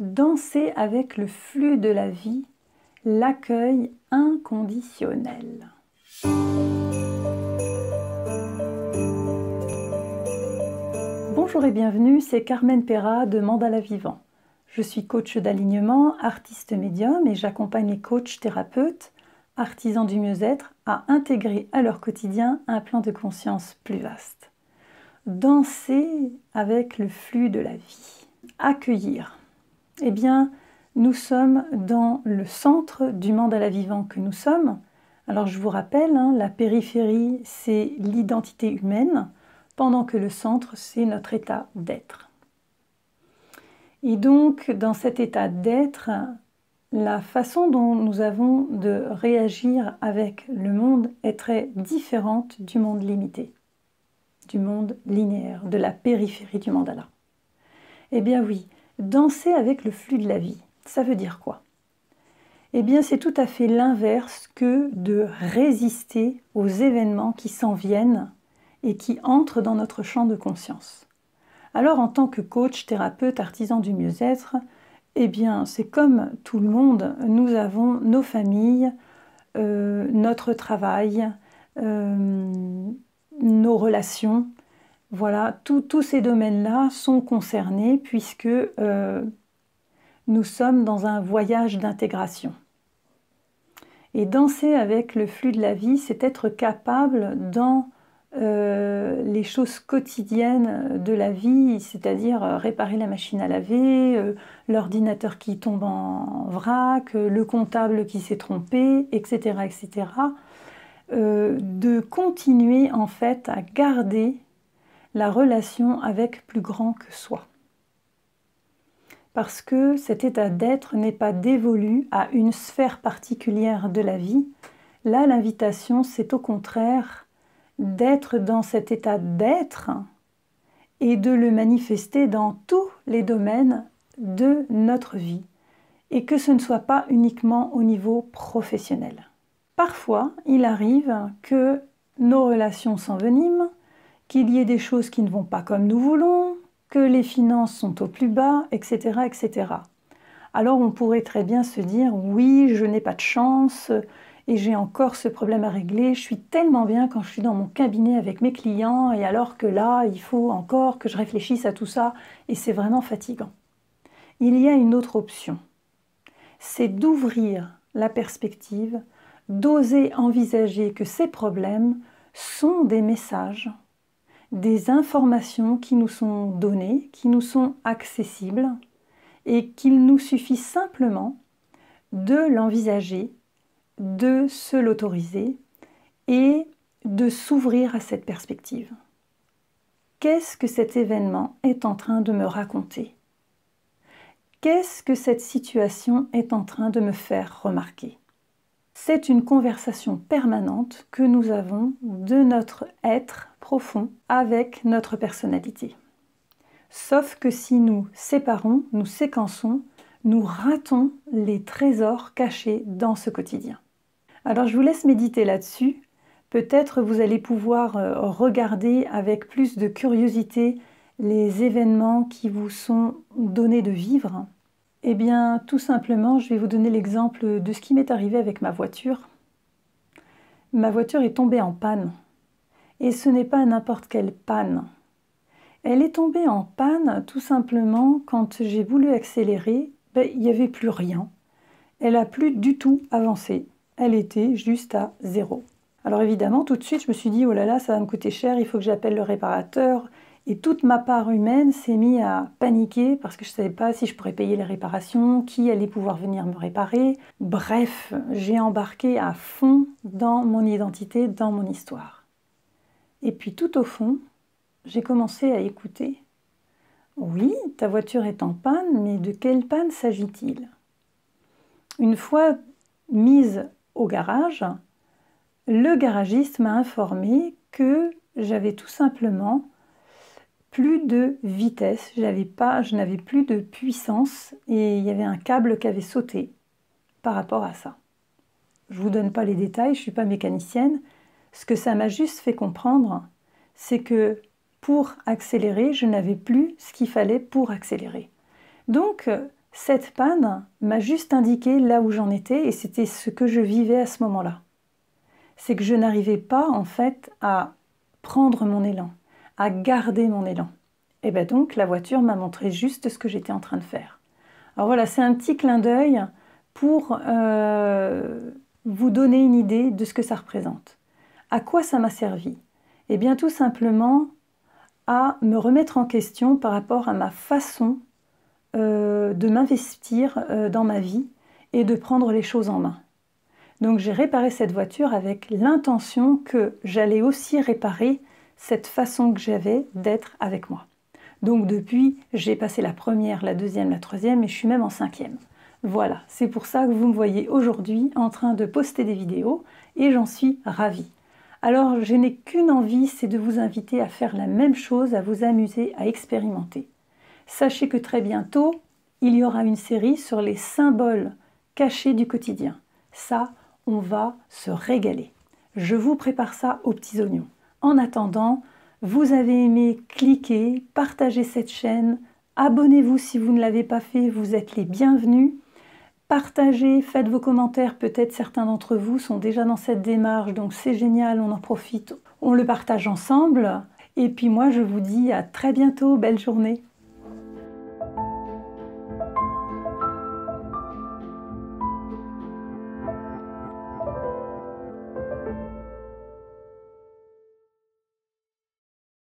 Danser avec le flux de la vie, l'accueil inconditionnel. Bonjour et bienvenue, c'est Carmen Perra de Mandala Vivant. Je suis coach d'alignement, artiste médium et j'accompagne les coachs thérapeutes, artisans du mieux-être à intégrer à leur quotidien un plan de conscience plus vaste. Danser avec le flux de la vie. Accueillir. Eh bien, nous sommes dans le centre du mandala vivant que nous sommes. Alors je vous rappelle, la périphérie, c'est l'identité humaine, pendant que le centre, c'est notre état d'être. Et donc, dans cet état d'être, la façon dont nous avons de réagir avec le monde est très différente du monde limité, du monde linéaire, de la périphérie du mandala. Eh bien oui, danser avec le flux de la vie, ça veut dire quoi? Eh bien c'est tout à fait l'inverse que de résister aux événements qui s'en viennent et qui entrent dans notre champ de conscience. Alors en tant que coach, thérapeute, artisan du mieux-être, eh bien c'est comme tout le monde, nous avons nos familles, notre travail, nos relations. Voilà, tous ces domaines-là sont concernés puisque nous sommes dans un voyage d'intégration. Et danser avec le flux de la vie, c'est être capable dans les choses quotidiennes de la vie, c'est-à-dire réparer la machine à laver, l'ordinateur qui tombe en vrac, le comptable qui s'est trompé, etc., etc., de continuer en fait à garder la relation avec plus grand que soi. Parce que cet état d'être n'est pas dévolu à une sphère particulière de la vie. Là, l'invitation, c'est au contraire d'être dans cet état d'être et de le manifester dans tous les domaines de notre vie. Et que ce ne soit pas uniquement au niveau professionnel. Parfois, il arrive que nos relations s'enveniment, qu'il y ait des choses qui ne vont pas comme nous voulons, que les finances sont au plus bas, etc., etc. Alors on pourrait très bien se dire « oui, je n'ai pas de chance et j'ai encore ce problème à régler, je suis tellement bien quand je suis dans mon cabinet avec mes clients et alors que là, il faut encore que je réfléchisse à tout ça et c'est vraiment fatigant. » Il y a une autre option, c'est d'ouvrir la perspective, d'oser envisager que ces problèmes sont des messages, des informations qui nous sont données, qui nous sont accessibles et qu'il nous suffit simplement de l'envisager, de se l'autoriser et de s'ouvrir à cette perspective. Qu'est-ce que cet événement est en train de me raconter? Qu'est-ce que cette situation est en train de me faire remarquer? C'est une conversation permanente que nous avons de notre être profond avec notre personnalité. Sauf que si nous séparons, nous séquençons, nous ratons les trésors cachés dans ce quotidien. Alors je vous laisse méditer là-dessus. Peut-être vous allez pouvoir regarder avec plus de curiosité les événements qui vous sont donnés de vivre. Eh bien, tout simplement, je vais vous donner l'exemple de ce qui m'est arrivé avec ma voiture. Ma voiture est tombée en panne. Et ce n'est pas n'importe quelle panne. Elle est tombée en panne tout simplement quand j'ai voulu accélérer, il n'y avait plus rien. Elle n'a plus du tout avancé. Elle était juste à 0. Alors évidemment, tout de suite, je me suis dit, oh là là, ça va me coûter cher, il faut que j'appelle le réparateur. Et toute ma part humaine s'est mise à paniquer parce que je ne savais pas si je pourrais payer les réparations, qui allait pouvoir venir me réparer. Bref, j'ai embarqué à fond dans mon identité, dans mon histoire. Et puis tout au fond, j'ai commencé à écouter. Oui, ta voiture est en panne, mais de quelle panne s'agit-il? Une fois mise au garage, le garagiste m'a informé que j'avais tout simplement plus de vitesse, je n'avais plus de puissance et il y avait un câble qui avait sauté par rapport à ça. Je ne vous donne pas les détails, je ne suis pas mécanicienne. Ce que ça m'a juste fait comprendre, c'est que pour accélérer, je n'avais plus ce qu'il fallait pour accélérer. Donc, Cette panne m'a juste indiqué là où j'en étais et c'était ce que je vivais à ce moment-là. C'est que je n'arrivais pas en fait à prendre mon élan, à garder mon élan. Et bien donc la voiture m'a montré juste ce que j'étais en train de faire. Alors voilà, c'est un petit clin d'œil pour vous donner une idée de ce que ça représente. À quoi ça m'a servi? Eh bien tout simplement à me remettre en question par rapport à ma façon de m'investir dans ma vie et de prendre les choses en main. Donc j'ai réparé cette voiture avec l'intention que j'allais aussi réparer cette façon que j'avais d'être avec moi. Donc depuis, j'ai passé la première, la deuxième, la troisième et je suis même en cinquième. Voilà, c'est pour ça que vous me voyez aujourd'hui en train de poster des vidéos et j'en suis ravie. Alors je n'ai qu'une envie, c'est de vous inviter à faire la même chose, à vous amuser, à expérimenter. Sachez que très bientôt, il y aura une série sur les symboles cachés du quotidien. Ça, on va se régaler. Je vous prépare ça aux petits oignons. En attendant, vous avez aimé, cliquez, partagez cette chaîne, abonnez-vous si vous ne l'avez pas fait, vous êtes les bienvenus. Partagez, faites vos commentaires, peut-être certains d'entre vous sont déjà dans cette démarche, donc c'est génial, on en profite, on le partage ensemble. Et puis moi, je vous dis à très bientôt, belle journée.